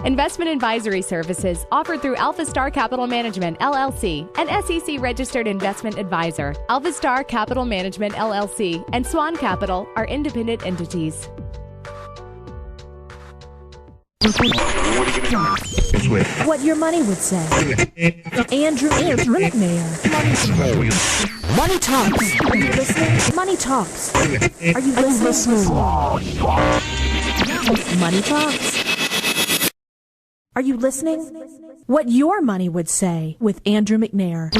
Investment advisory services offered through Alpha Star Capital Management, LLC, an SEC-registered investment advisor. Alpha Star Capital Management, LLC, and SWAN-Capital are independent entities. What your money would say. Andrew McNair. Money Talks. Are you listening? Money Talks. Are you listening? Money Talks. Are you listening? What your money would say with Andrew McNair.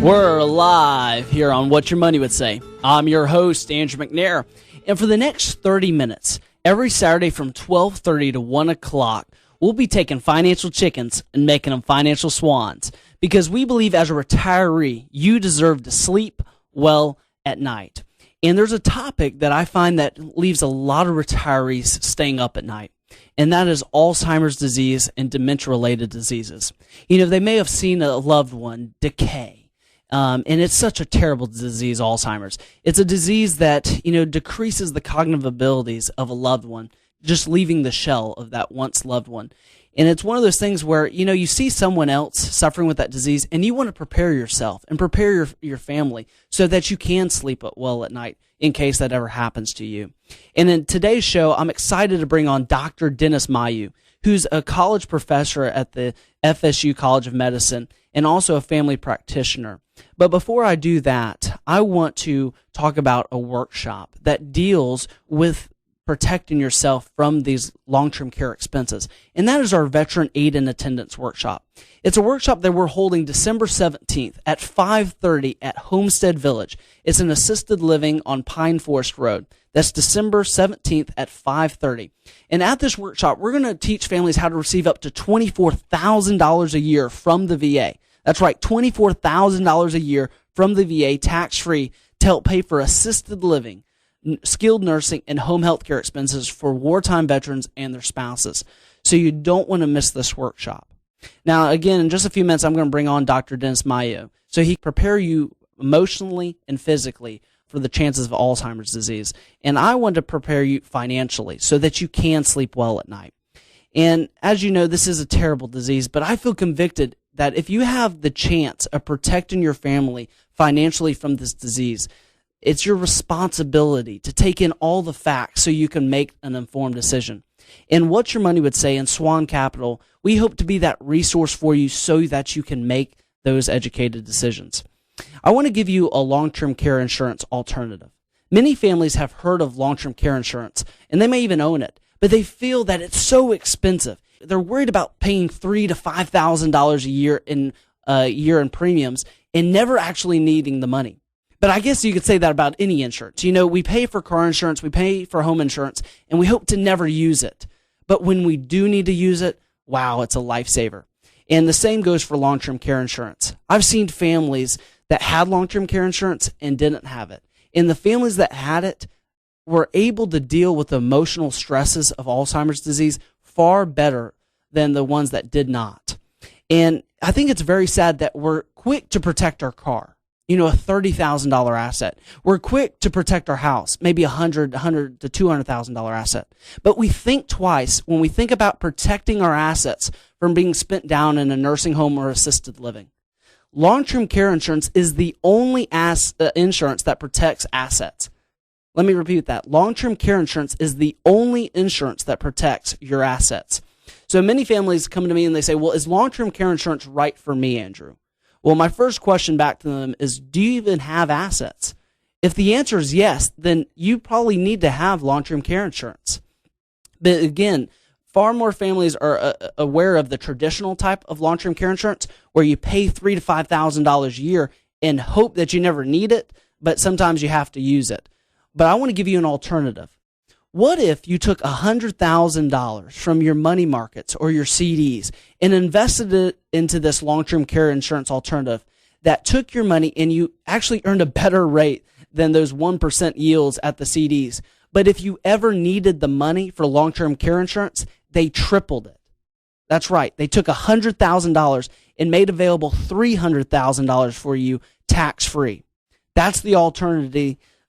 We're live here on What Your Money Would Say. I'm your host, Andrew McNair. And for the next 30 minutes, every Saturday from 12:30 to 1 o'clock, we'll be taking financial chickens and making them financial swans. Because we believe as a retiree, you deserve to sleep well at night. And there's a topic that I find that leaves a lot of retirees staying up at night. And that is Alzheimer's disease and dementia-related diseases. You know, they may have seen a loved one decay. And it's such a terrible disease, Alzheimer's. It's a disease that, decreases the cognitive abilities of a loved one, just leaving the shell of that once loved one. And it's one of those things where, you see someone else suffering with that disease and you want to prepare yourself and prepare your family so that you can sleep well at night in case that ever happens to you. And in today's show, I'm excited to bring on Dr. Dennis Mayeaux, who's a college professor at the FSU College of Medicine and also a family practitioner. But before I do that, I want to talk about a workshop that deals with protecting yourself from these long-term care expenses. And that is our Veteran Aid and Attendance Workshop. It's a workshop that we're holding December 17th at 5:30 at Homestead Village. It's an assisted living on Pine Forest Road. That's December 17th at 5:30. And at this workshop, we're going to teach families how to receive up to $24,000 a year from the VA. That's right, $24,000 a year from the VA, tax-free, to help pay for assisted living, skilled nursing, and home health care expenses for wartime veterans and their spouses. So you don't want to miss this workshop. Now, again, in just a few minutes, I'm going to bring on Dr. Dennis Mayeaux so he can prepare you emotionally and physically for the chances of Alzheimer's disease. And I want to prepare you financially so that you can sleep well at night. And as you know, this is a terrible disease, but I feel convicted that if you have the chance of protecting your family financially from this disease, it's your responsibility to take in all the facts so you can make an informed decision. And What Your Money Would Say in SWAN-Capital, we hope to be that resource for you so that you can make those educated decisions. I want to give you a long-term care insurance alternative. Many families have heard of long-term care insurance, and they may even own it, but they feel that it's so expensive. They're worried about paying $3,000 to $5,000 a year in premiums and never actually needing the money. But I guess you could say that about any insurance. We pay for car insurance, we pay for home insurance, and we hope to never use it. But when we do need to use it, wow, it's a lifesaver. And the same goes for long-term care insurance. I've seen families that had long-term care insurance and didn't have it. And the families that had it were able to deal with the emotional stresses of Alzheimer's disease far better than the ones that did not. And I think it's very sad that we're quick to protect our car, a $30,000 asset. We're quick to protect our house, maybe $100,000 to $200,000 asset. But we think twice when we think about protecting our assets from being spent down in a nursing home or assisted living. Long-term care insurance is the only insurance that protects assets. Let me repeat that. Long-term care insurance is the only insurance that protects your assets. So many families come to me and they say, well, is long-term care insurance right for me, Andrew? Well, my first question back to them is, do you even have assets? If the answer is yes, then you probably need to have long-term care insurance. But again, far more families are aware of the traditional type of long-term care insurance where you pay $3,000 to $5,000 a year and hope that you never need it, but sometimes you have to use it. But I want to give you an alternative. What if you took $100,000 from your money markets or your CDs and invested it into this long-term care insurance alternative that took your money and you actually earned a better rate than those 1% yields at the CDs? But if you ever needed the money for long-term care insurance, they tripled it. That's right. They took $100,000 and made available $300,000 for you tax-free. That's the alternative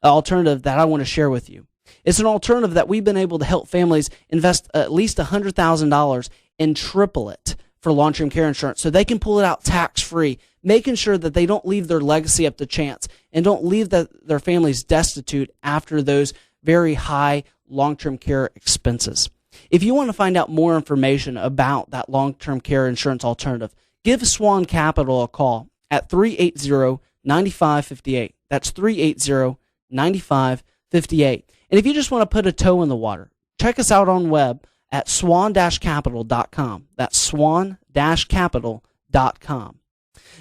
alternative that I want to share with you. It's an alternative that we've been able to help families invest at least $100,000 and triple it for long-term care insurance so they can pull it out tax-free, making sure that they don't leave their legacy up to chance and don't leave their families destitute after those very high long-term care expenses. If you want to find out more information about that long-term care insurance alternative, give SWAN-Capital a call at 380-9558. That's 380-9558. And if you just want to put a toe in the water, check us out on web at swan-capital.com. That's swan-capital.com.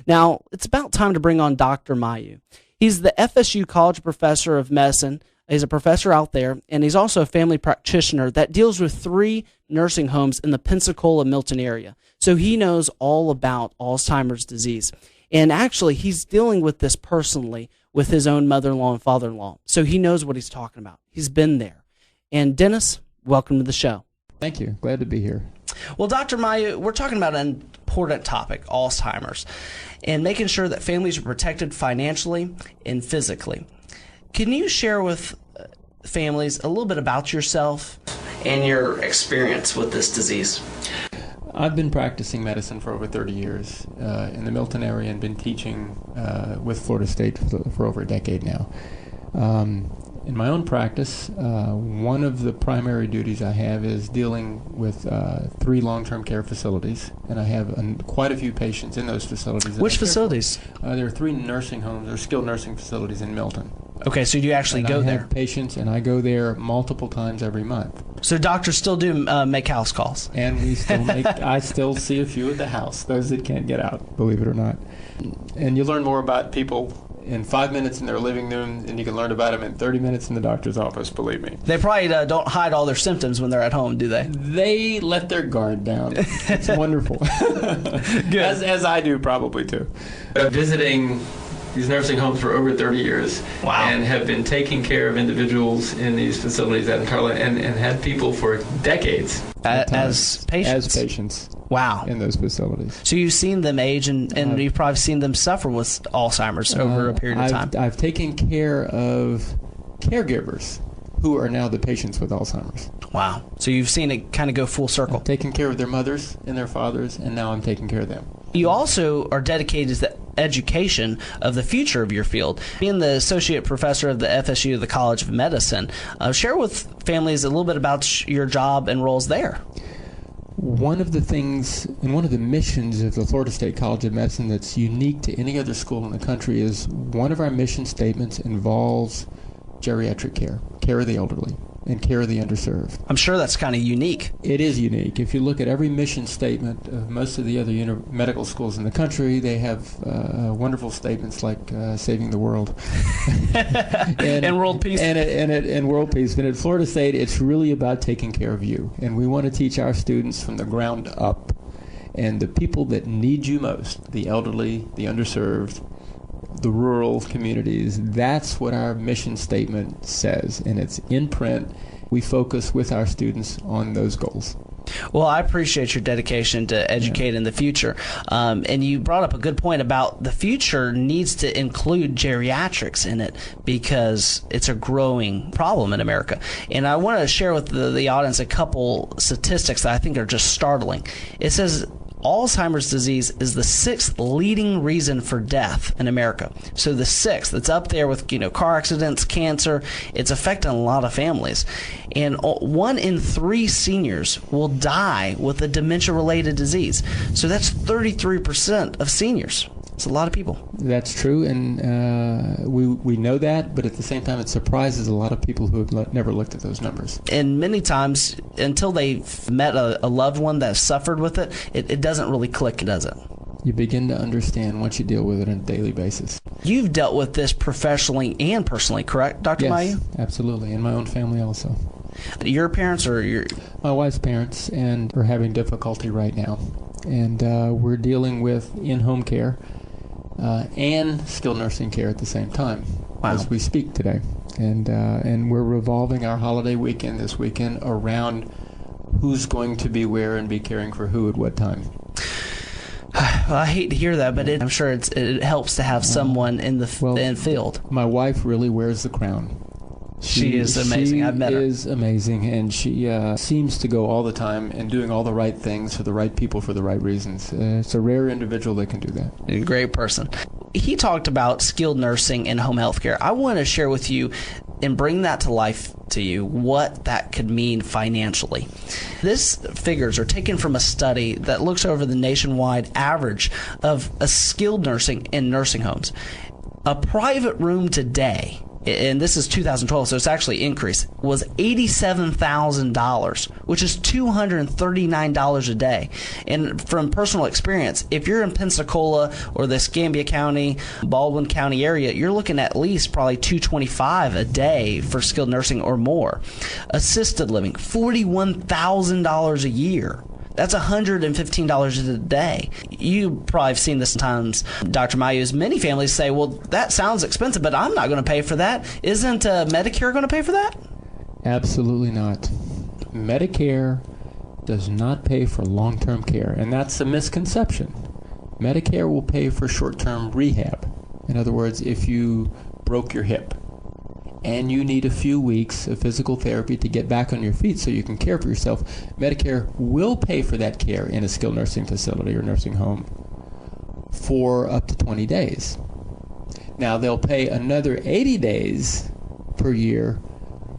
Now, it's about time to bring on Dr. Mayeaux. He's the FSU College Professor of Medicine. He's a professor out there, and he's also a family practitioner that deals with 3 nursing homes in the Pensacola-Milton area. So he knows all about Alzheimer's disease. And actually, he's dealing with this personally with his own mother-in-law and father-in-law. So he knows what he's talking about. He's been there. And Dennis, welcome to the show. Thank you. Glad to be here. Well, Dr. Mayeaux, we're talking about an important topic, Alzheimer's, and making sure that families are protected financially and physically. Can you share with families a little bit about yourself and your experience with this disease? I've been practicing medicine for over 30 years in the Milton area and been teaching with Florida State for over a decade now. In my own practice, one of the primary duties I have is dealing with 3 long-term care facilities, and I have quite a few patients in those facilities. Which facilities? There are 3 nursing homes or skilled nursing facilities in Milton. Okay, so you actually go there. I have patients, and I go there multiple times every month. So doctors still do make house calls? And we still I still see a few at the house, those that can't get out, believe it or not. And you learn more about people in 5 minutes in their living room, and you can learn about them in 30 minutes in the doctor's office, believe me. They probably don't hide all their symptoms when they're at home, do they? They let their guard down. It's wonderful. Good. As I do probably too. Visiting these nursing homes for over 30 years. Wow. And have been taking care of individuals in these facilities and had people for decades. As patients? As patients. Wow. In those facilities. So you've seen them age and you've probably seen them suffer with Alzheimer's over a period of time. I've taken care of caregivers who are now the patients with Alzheimer's. Wow. So you've seen it kind of go full circle. I've taken care of their mothers and their fathers, and now I'm taking care of them. You also are dedicated to the education of the future of your field. Being the associate professor of the FSU, the College of Medicine, share with families a little bit about your job and roles there. One of the things and one of the missions of the Florida State College of Medicine that's unique to any other school in the country is one of our mission statements involves geriatric care of the elderly, and care of the underserved. I'm sure that's kind of unique. It is unique. If you look at every mission statement of most of the other medical schools in the country, they have wonderful statements like saving the world. and world peace. And world peace. But at Florida State, it's really about taking care of you. And we want to teach our students from the ground up. And the people that need you most, the elderly, the underserved, the rural communities, that's what our mission statement says, and it's in print. We focus with our students on those goals. Well, I appreciate your dedication to educate in the future. And you brought up a good point about the future needs to include geriatrics in it because it's a growing problem in America. And I want to share with the audience a couple statistics that I think are just startling. It says Alzheimer's disease is the 6th leading reason for death in America. So the 6th, it's up there with car accidents, cancer. It's affecting a lot of families. And 1 in 3 seniors will die with a dementia-related disease. So that's 33% of seniors. It's a lot of people. That's true, and we know that, but at the same time it surprises a lot of people who have never looked at those numbers. And many times, until they've met a loved one that suffered with it, it doesn't really click, does it? You begin to understand once you deal with it on a daily basis. You've dealt with this professionally and personally, correct, Dr. Mayeaux? Yes, absolutely, in my own family also. Your parents or your... My wife's parents, and are having difficulty right now. And we're dealing with in-home care and skilled nursing care at the same time as we speak today. And we're revolving our holiday weekend this weekend around who's going to be where and be caring for who at what time. Well, I hate to hear that, but I'm sure it helps to have someone in the field. My wife really wears the crown. She is amazing. I've met her. She is amazing, and she seems to go all the time and doing all the right things for the right people for the right reasons. It's a rare individual that can do that. A great person. He talked about skilled nursing and home health care. I want to share with you and bring that to life to you, what that could mean financially. These figures are taken from a study that looks over the nationwide average of a skilled nursing in nursing homes. A private room today, and this is 2012, so it's actually increased, was $87,000, which is $239 a day. And from personal experience, if you're in Pensacola or the Escambia County, Baldwin County area, you're looking at least probably $225 a day for skilled nursing or more. Assisted living, $41,000 a year. That's $115 a day. You probably have seen this sometimes, Dr. Mayeaux. Many families say, well, that sounds expensive, but I'm not going to pay for that. Isn't Medicare going to pay for that? Absolutely not. Medicare does not pay for long-term care, and that's a misconception. Medicare will pay for short-term rehab. In other words, if you broke your hip and you need a few weeks of physical therapy to get back on your feet so you can care for yourself, Medicare will pay for that care in a skilled nursing facility or nursing home for up to 20 days. Now, they'll pay another 80 days per year,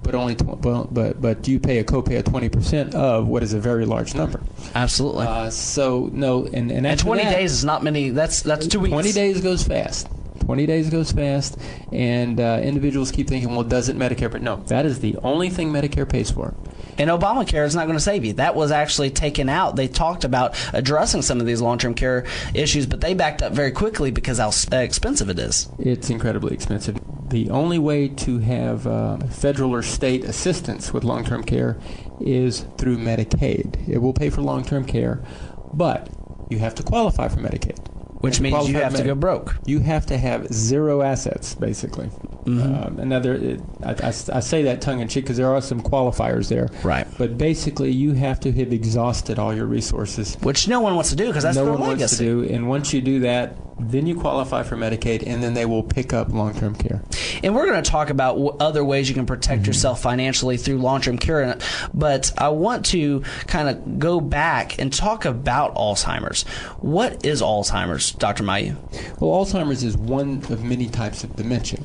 but but you pay a copay of 20% of what is a very large number. Absolutely. So no, and 20 days is not many. That's 2 weeks. 20 days goes fast. 20 days goes fast, and individuals keep thinking, well, doesn't Medicare? But no, that is the only thing Medicare pays for. And Obamacare is not going to save you. That was actually taken out. They talked about addressing some of these long-term care issues, but they backed up very quickly because how expensive it is. It's incredibly expensive. The only way to have federal or state assistance with long-term care is through Medicaid. It will pay for long-term care, but you have to qualify for Medicaid. Which means you have to go broke. You have to have zero assets, basically. Mm-hmm. I say that tongue-in-cheek because there are some qualifiers there. Right. But basically, you have to have exhausted all your resources. Which no one wants to do because that's their legacy. No one wants to do. And once you do that, then you qualify for Medicaid, and then they will pick up long-term care. And we're going to talk about other ways you can protect yourself financially through long-term care. But I want to kind of go back and talk about Alzheimer's. What is Alzheimer's, Dr. Mayeaux? Well, Alzheimer's is one of many types of dementia.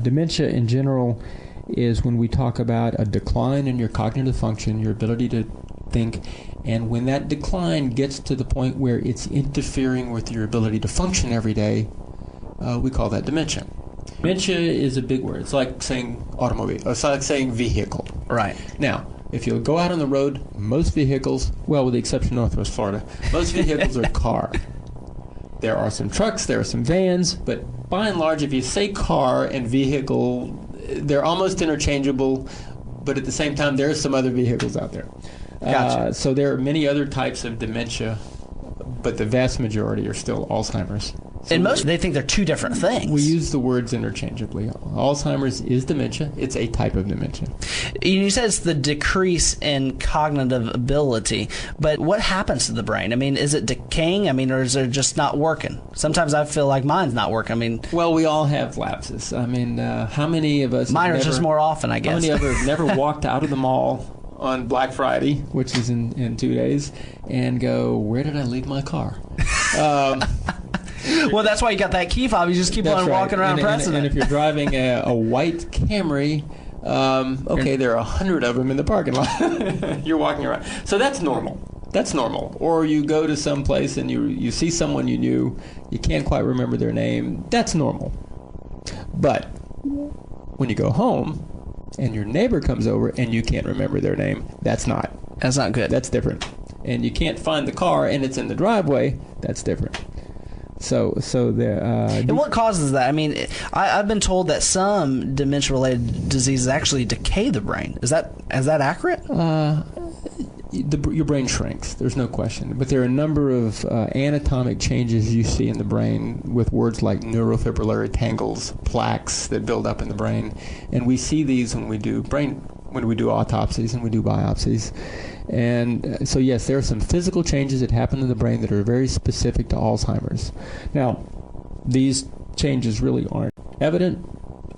Dementia in general is when we talk about a decline in your cognitive function, your ability to think, and when that decline gets to the point where it's interfering with your ability to function every day, we call that dementia. Dementia is a big word. It's like saying automobile. It's like saying vehicle. Right. Now, if you go out on the road, most vehicles, well, with the exception of Northwest Florida, most vehicles are car. There are some trucks, there are some vans, but by and large, if you say car and vehicle, they're almost interchangeable, but at the same time, there are some other vehicles out there. Gotcha. So there are many other types of dementia, but the vast majority are still Alzheimer's. So and most, they think they're two different things. We use the words interchangeably. Alzheimer's is dementia. It's a type of dementia. You said it's the decrease in cognitive ability, but what happens to the brain? I mean, is it decaying? I mean, or is it just not working? Sometimes I feel like mine's not working. I mean, well, we all have lapses. I mean, how many of us? Mine are just more often, I guess. How many of us have never walked out of the mall on Black Friday, which is in 2 days, and go, where did I leave my car? Well, that's why you got that key fob. You just keep on walking around pressing it. And if you're driving a white Camry, okay, there are 100 of them in the parking lot. You're walking around. So that's normal. That's normal. Or you go to some place and you see someone you knew, you can't quite remember their name. That's normal. But when you go home and your neighbor comes over and you can't remember their name, that's not. That's not good. That's different. And you can't find the car and it's in the driveway, that's different. So there. And what causes that? I mean, I've been told that some dementia-related diseases actually decay the brain. Is that accurate? Your brain shrinks. There's no question. But there are a number of anatomic changes you see in the brain with words like neurofibrillary tangles, plaques that build up in the brain, and we see these when we do brain when we do autopsies and we do biopsies. And so, yes, there are some physical changes that happen in the brain that are very specific to Alzheimer's. Now, these changes really aren't evident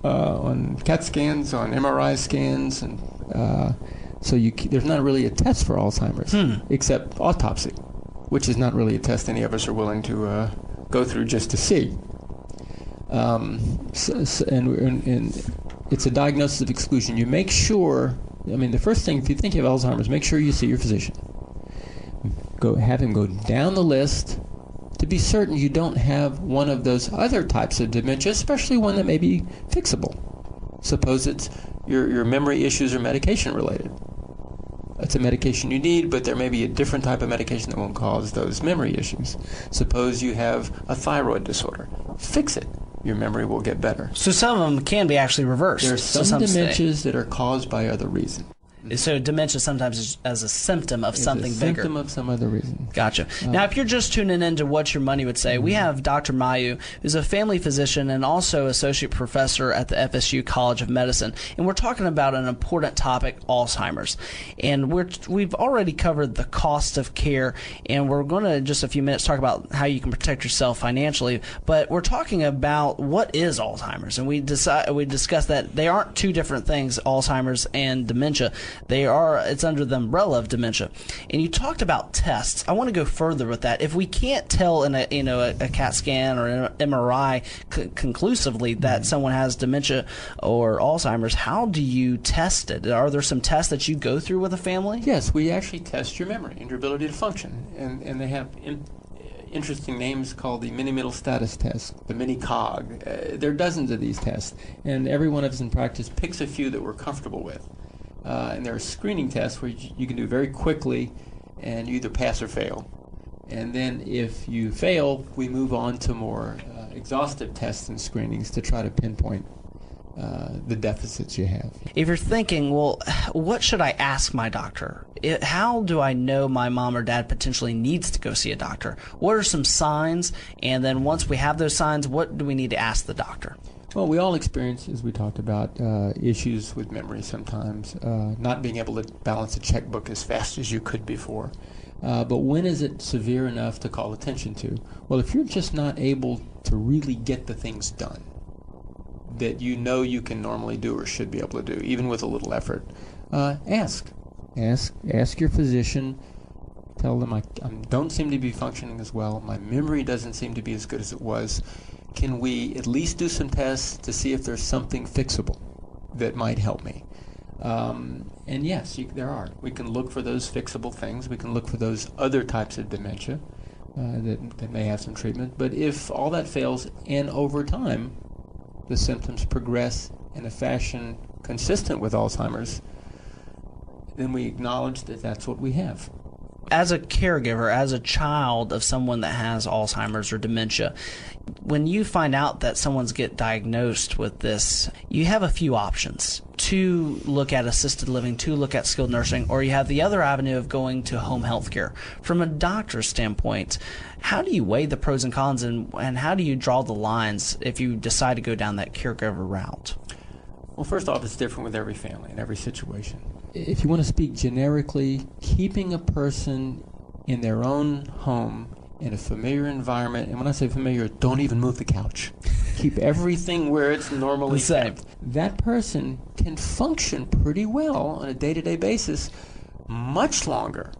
on CAT scans, on MRI scans, and so there's not really a test for Alzheimer's except autopsy, which is not really a test any of us are willing to go through just to see. And it's a diagnosis of exclusion. You make sure, the first thing, if you think you have Alzheimer's, make sure you see your physician. Have him go down the list to be certain you don't have one of those other types of dementia, especially one that may be fixable. Suppose it's your memory issues are medication related. It's a medication you need, but there may be a different type of medication that won't cause those memory issues. Suppose you have a thyroid disorder. Fix it. Your memory will get better. So some of them can be actually reversed. There are some dementias that are caused by other reasons. So dementia sometimes is as a symptom of something bigger. Symptom of some other reason. Gotcha. Now, if you're just tuning in to What Your Money Would Say, we have Dr. Mayeaux, who's a family physician and also associate professor at the FSU College of Medicine, and we're talking about an important topic, Alzheimer's. And we've already covered the cost of care, and we're going to, in just a few minutes, talk about how you can protect yourself financially. But we're talking about what is Alzheimer's, and we discussed that they aren't two different things, Alzheimer's and dementia. It's under the umbrella of dementia. And you talked about tests. I want to go further with that. If we can't tell in a CAT scan or an MRI conclusively that someone has dementia or Alzheimer's, how do you test it? Are there some tests that you go through with a family? Yes, we actually test your memory and your ability to function. And they have interesting names called the mini-mental status test, the mini-cog. There are dozens of these tests, and every one of us in practice picks a few that we're comfortable with. And there are screening tests where you can do very quickly, and you either pass or fail. And then if you fail, we move on to more exhaustive tests and screenings to try to pinpoint the deficits you have. If you're thinking, well, what should I ask my doctor? How do I know my mom or dad potentially needs to go see a doctor? What are some signs? And then once we have those signs, what do we need to ask the doctor? Well, we all experience, as we talked about, issues with memory sometimes, not being able to balance a checkbook as fast as you could before. But when is it severe enough to call attention to? Well, if you're just not able to really get the things done that you know you can normally do or should be able to do, even with a little effort, ask your physician. Tell them, I don't seem to be functioning as well. My memory doesn't seem to be as good as it was. Can we at least do some tests to see if there's something fixable that might help me? And yes, there are. We can look for those fixable things. We can look for those other types of dementia that may have some treatment. But if all that fails and over time the symptoms progress in a fashion consistent with Alzheimer's, then we acknowledge that that's what we have. As a caregiver, as a child of someone that has Alzheimer's or dementia, when you find out that someone's get diagnosed with this, you have a few options. To look at assisted living, to look at skilled nursing, or you have the other avenue of going to home health care. From a doctor's standpoint, how do you weigh the pros and cons, and how do you draw the lines if you decide to go down that caregiver route? Well, first off, it's different with every family and every situation. If you want to speak generically, keeping a person in their own home in a familiar environment, and when I say familiar, don't even move the couch. Keep everything where it's normally kept. That person can function pretty well on a day-to-day basis much longer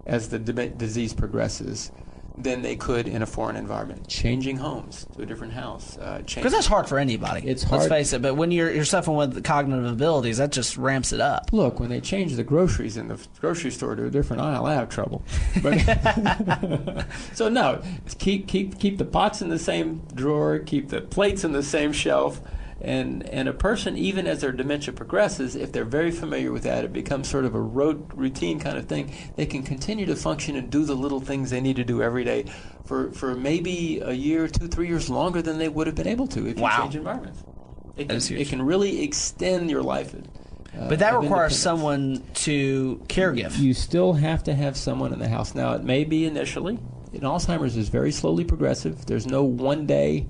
as the disease progresses than they could in a foreign environment. Changing homes to a different house. Because that's hard for anybody. It's hard. Let's face it. But when you're suffering with cognitive abilities, that just ramps it up. Look, when they change the groceries in the grocery store to a different aisle, I have trouble. But so no, keep the pots in the same drawer, keep the plates in the same shelf. And a person, even as their dementia progresses, if they're very familiar with that, it becomes sort of a routine kind of thing. They can continue to function and do the little things they need to do every day for maybe a year, 2, 3 years longer than they would have been able to if you change environments. It can really extend your life. But that requires someone to caregive. You still have to have someone in the house. Now, it may be initially. And Alzheimer's is very slowly progressive. There's no one day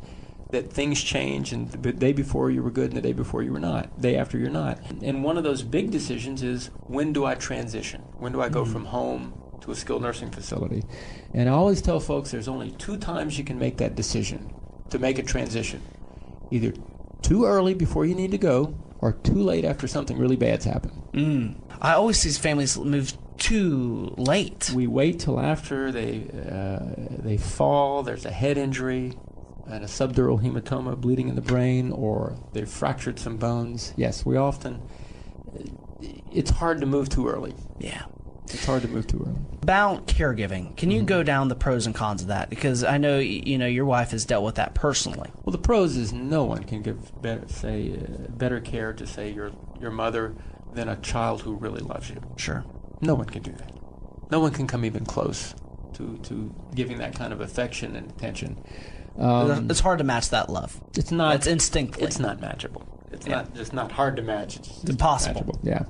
that things change, and the day before you were good and the day before you were not, day after you're not. And one of those big decisions is, when do I transition? When do I go from home to a skilled nursing facility? And I always tell folks there's only 2 times you can make that decision to make a transition. Either too early before you need to go, or too late after something really bad's happened. I always see families move too late. We wait till after they fall, there's a head injury, and a subdural hematoma, bleeding in the brain, or they've fractured some bones. Yes, it's hard to move too early. Yeah. It's hard to move too early. About caregiving, can you go down the pros and cons of that? Because I know your wife has dealt with that personally. Well, the pros is no one can give better care to, say, your mother than a child who really loves you. Sure. No one can do that. No one can come even close to giving that kind of affection and attention. It's hard to match that love. It's not. It's instinctively. It's not matchable. It's not just not hard to match. It's impossible. Matchable. Yeah.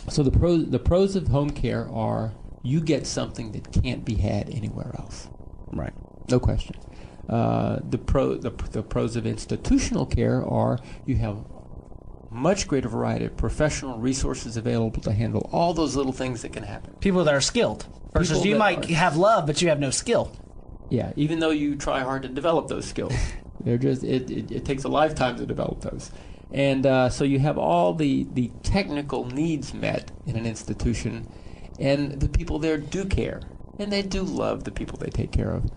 So the pros of home care are, you get something that can't be had anywhere else. Right. No question. The pros of institutional care are, you have much greater variety of professional resources available to handle all those little things that can happen. People that are skilled versus you might have love, but you have no skill. Yeah, even though you try hard to develop those skills, they're just it takes a lifetime to develop those. And so you have all the technical needs met in an institution, and the people there do care, and they do love the people they take care of.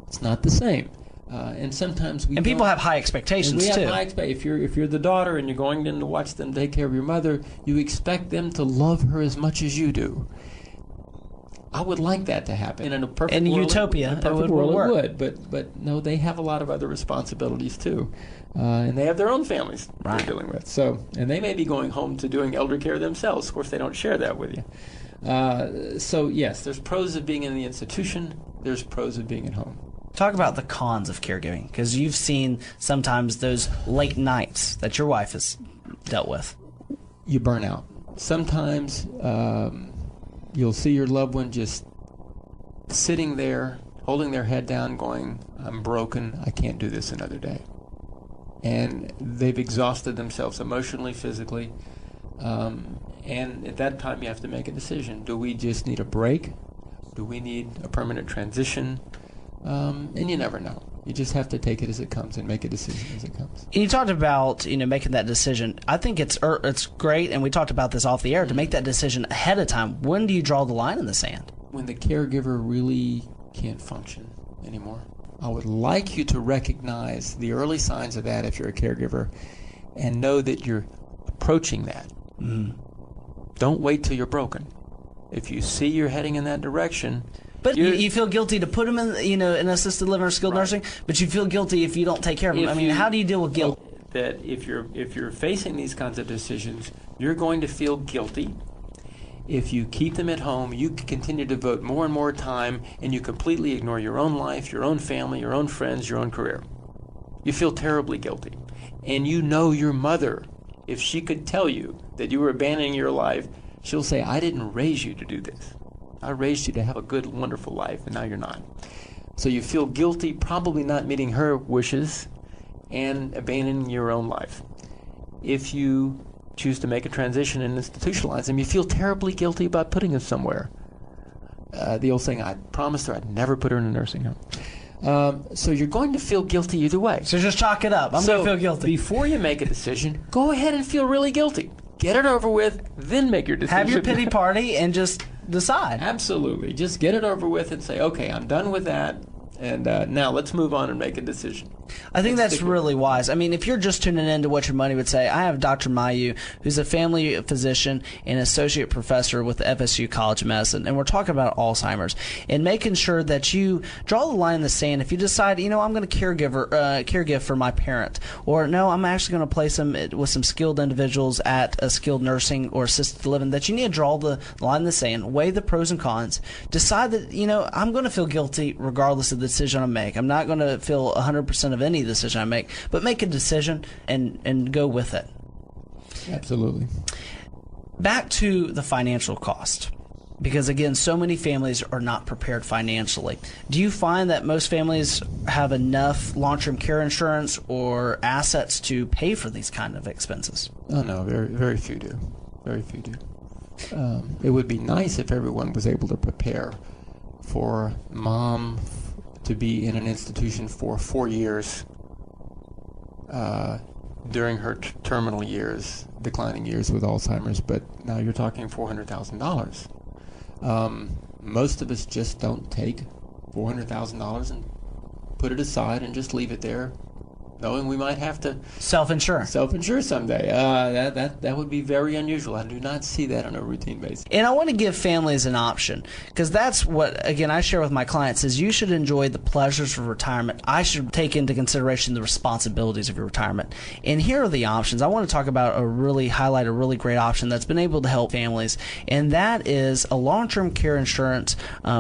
It's not the same. And sometimes people have high expectations too. If you're the daughter and you're going in to watch them take care of your mother, you expect them to love her as much as you do. I would like that to happen in a perfect world. In utopia, it would. But no, they have a lot of other responsibilities too, and they have their own families they're dealing with. So, and they may be going home to doing elder care themselves. Of course, they don't share that with you. So yes, there's pros of being in the institution. There's pros of being at home. Talk about the cons of caregiving, because you've seen sometimes those late nights that your wife has dealt with. You burn out. Sometimes you'll see your loved one just sitting there, holding their head down, going, I'm broken, I can't do this another day. And they've exhausted themselves emotionally, physically. And at that time you have to make a decision. Do we just need a break? Do we need a permanent transition? And you never know. You just have to take it as it comes and make a decision as it comes. And you talked about making that decision. I think it's great, and we talked about this off the air, to make that decision ahead of time. When do you draw the line in the sand? When the caregiver really can't function anymore. I would like you to recognize the early signs of that if you're a caregiver, and know that you're approaching that. Don't wait till you're broken. If you see you're heading in that direction. But you feel guilty to put them in, in assisted living or skilled nursing, but you feel guilty if you don't take care of them. How do you deal with guilt? That if you're facing these kinds of decisions, you're going to feel guilty. If you keep them at home, you continue to devote more and more time, and you completely ignore your own life, your own family, your own friends, your own career. You feel terribly guilty. And you know your mother, if she could tell you that you were abandoning your life, she'll say, I didn't raise you to do this. I raised you to have a good, wonderful life, and now you're not. So you feel guilty, probably not meeting her wishes, and abandoning your own life. If you choose to make a transition and institutionalize them, you feel terribly guilty about putting them somewhere. The old saying, I promised her I'd never put her in a nursing home. So you're going to feel guilty either way. So just chalk it up. I'm going to feel guilty. Before you make a decision, go ahead and feel really guilty. Get it over with, then make your decision. Have your pity party and just decide. Absolutely. Just get it over with and say, okay, I'm done with that, and now let's move on and make a decision. I think that's really wise. I mean, if you're just tuning in to What Your Money Would Say, I have Dr. Mayeaux, who's a family physician and associate professor with the FSU College of Medicine, and we're talking about Alzheimer's and making sure that you draw the line in the sand. If you decide, I'm going to caregive for my parent, or no, I'm actually going to place them with some skilled individuals at a skilled nursing or assisted living, that you need to draw the line in the sand, weigh the pros and cons, decide that, I'm going to feel guilty regardless of the decision I make. I'm not going to feel 100% of any decision I make, but make a decision and go with it. Absolutely. Back to the financial cost. Because, again, so many families are not prepared financially. Do you find that most families have enough long-term care insurance or assets to pay for these kind of expenses? Oh, no, very, very few do. Very few do. It would be nice if everyone was able to prepare for mom to be in an institution for 4 years during her terminal years, declining years with Alzheimer's, but now you're talking $400,000. Most of us just don't take $400,000 and put it aside and just leave it there, knowing we might have to self-insure someday. That would be very unusual. I do not see that on a routine basis. And I want to give families an option, because that's what, again, I share with my clients is you should enjoy the pleasures of retirement. I should take into consideration the responsibilities of your retirement. And here are the options. I want to talk about highlight a really great option that's been able to help families, and that is a long-term care insurance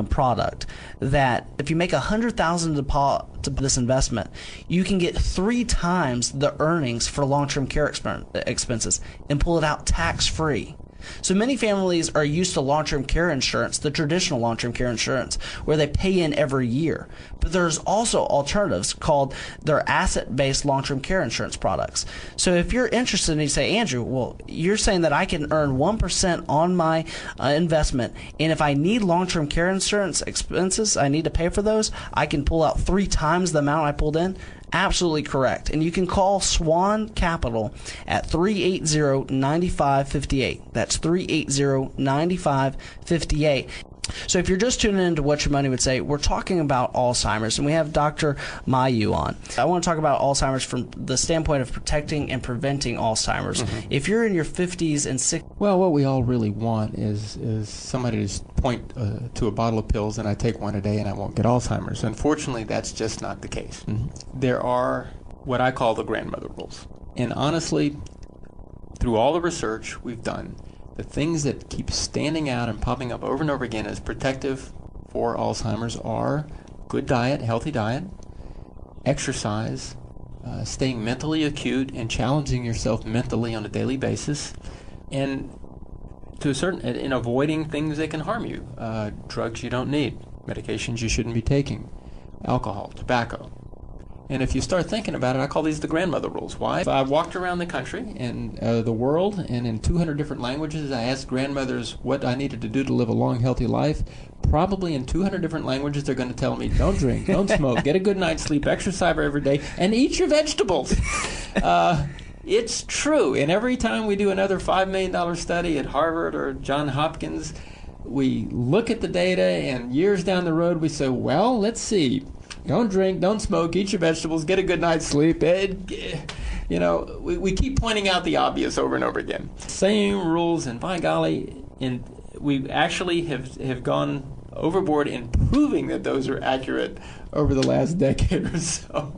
product that if you make $100,000 deposit to this investment, you can get 3 times the earnings for long-term care expenses and pull it out tax-free. So many families are used to long-term care insurance, the traditional long-term care insurance, where they pay in every year. But there's also alternatives called their asset-based long-term care insurance products. So if you're interested and you say, Andrew, well, you're saying that I can earn 1% on my investment, and if I need long-term care insurance expenses, I need to pay for those, I can pull out 3 times the amount I pulled in? Absolutely correct. And you can call SWAN-Capital at 380-9558. That's 380-9558. So if you're just tuning in to What Your Money Would Say, we're talking about Alzheimer's, and we have Dr. Mayeaux on. I want to talk about Alzheimer's from the standpoint of protecting and preventing Alzheimer's. Mm-hmm. If you're in your 50s and 60s... Well, what we all really want is somebody to just point to a bottle of pills and I take one a day and I won't get Alzheimer's. Unfortunately, that's just not the case. Mm-hmm. There are what I call the grandmother rules. And honestly, through all the research we've done, the things that keep standing out and popping up over and over again as protective for Alzheimer's are good diet, healthy diet, exercise, staying mentally acute and challenging yourself mentally on a daily basis, and to a certain, in avoiding things that can harm you, drugs you don't need, medications you shouldn't be taking, alcohol, tobacco. And if you start thinking about it, I call these the grandmother rules. Why? I walked around the country and the world, and in 200 different languages, I asked grandmothers what I needed to do to live a long, healthy life. Probably in 200 different languages, they're going to tell me, don't drink, don't smoke, get a good night's sleep, exercise every day, and eat your vegetables. It's true. And every time we do another $5 million study at Harvard or Johns Hopkins, we look at the data, and years down the road, we say, well, let's see. Don't drink, don't smoke, eat your vegetables, get a good night's sleep. We keep pointing out the obvious over and over again. Same rules, and by golly, we actually have gone overboard in proving that those are accurate over the last decade or so.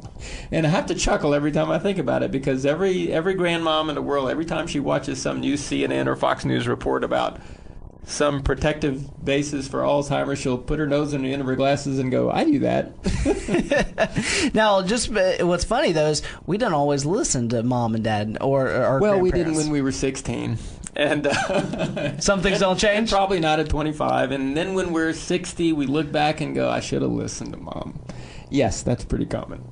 And I have to chuckle every time I think about it, because every grandmom in the world, every time she watches some new CNN or Fox News report about some protective basis for Alzheimer's, she'll put her nose in the end of her glasses and go, I do that. Now, just what's funny, though, is we don't always listen to mom and dad or our Well, we grandparents. didn't when we were 16. And some things don't change? And probably not at 25. And then when we're 60, we look back and go, I should have listened to mom. Yes, that's pretty common.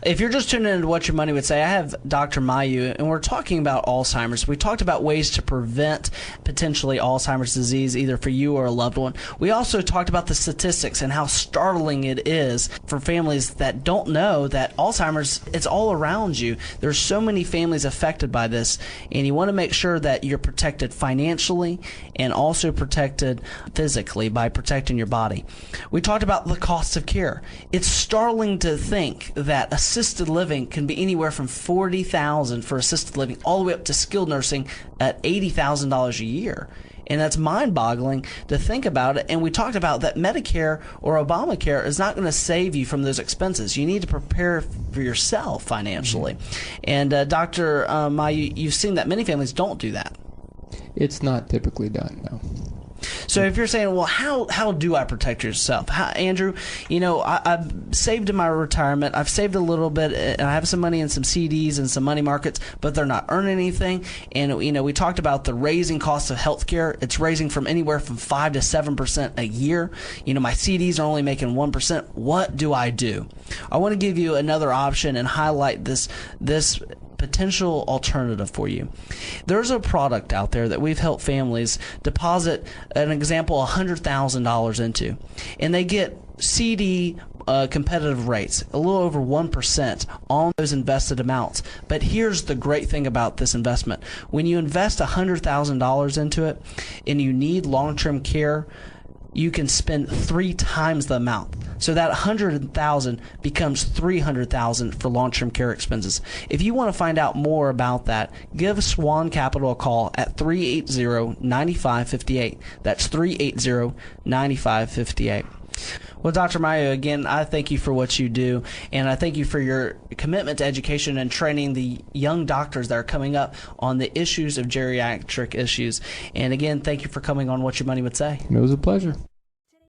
If you're just tuning in to What Your Money Would Say, I have Dr. Mayeaux, and we're talking about Alzheimer's. We talked about ways to prevent potentially Alzheimer's disease, either for you or a loved one. We also talked about the statistics and how startling it is for families that don't know that Alzheimer's, it's all around you. There's so many families affected by this, and you want to make sure that you're protected financially and also protected physically by protecting your body. We talked about the cost of care. It's startling to think that assisted living can be anywhere from $40,000 for assisted living all the way up to skilled nursing at $80,000 a year. And that's mind-boggling to think about it. And we talked about that Medicare or Obamacare is not going to save you from those expenses. You need to prepare for yourself financially. And Dr. Mayeaux, you've seen that many families don't do that. It's not typically done, no. So So if you're saying, well, how do I protect yourself? Andrew, I've saved in my retirement. I've saved a little bit, and I have some money in some CDs and some money markets, but they're not earning anything. And, we talked about the raising cost of healthcare. It's raising from anywhere from 5 to 7% a year. My CDs are only making 1%. What do I do? I want to give you another option and highlight this potential alternative for you. There's a product out there that we've helped families deposit, an example, $100,000 into, and they get CD competitive rates, a little over 1% on those invested amounts. But here's the great thing about this investment. When you invest $100,000 into it and you need long-term care, you can spend 3 times the amount. So that $100,000 becomes $300,000 for long-term care expenses. If you want to find out more about that, give SWAN-Capital a call at 380-9558. That's 380-9558. Well, Dr. Mayeaux, again, I thank you for what you do, and I thank you for your commitment to education and training the young doctors that are coming up on the issues of geriatric issues. And again, thank you for coming on What Your Money Would Say. It was a pleasure.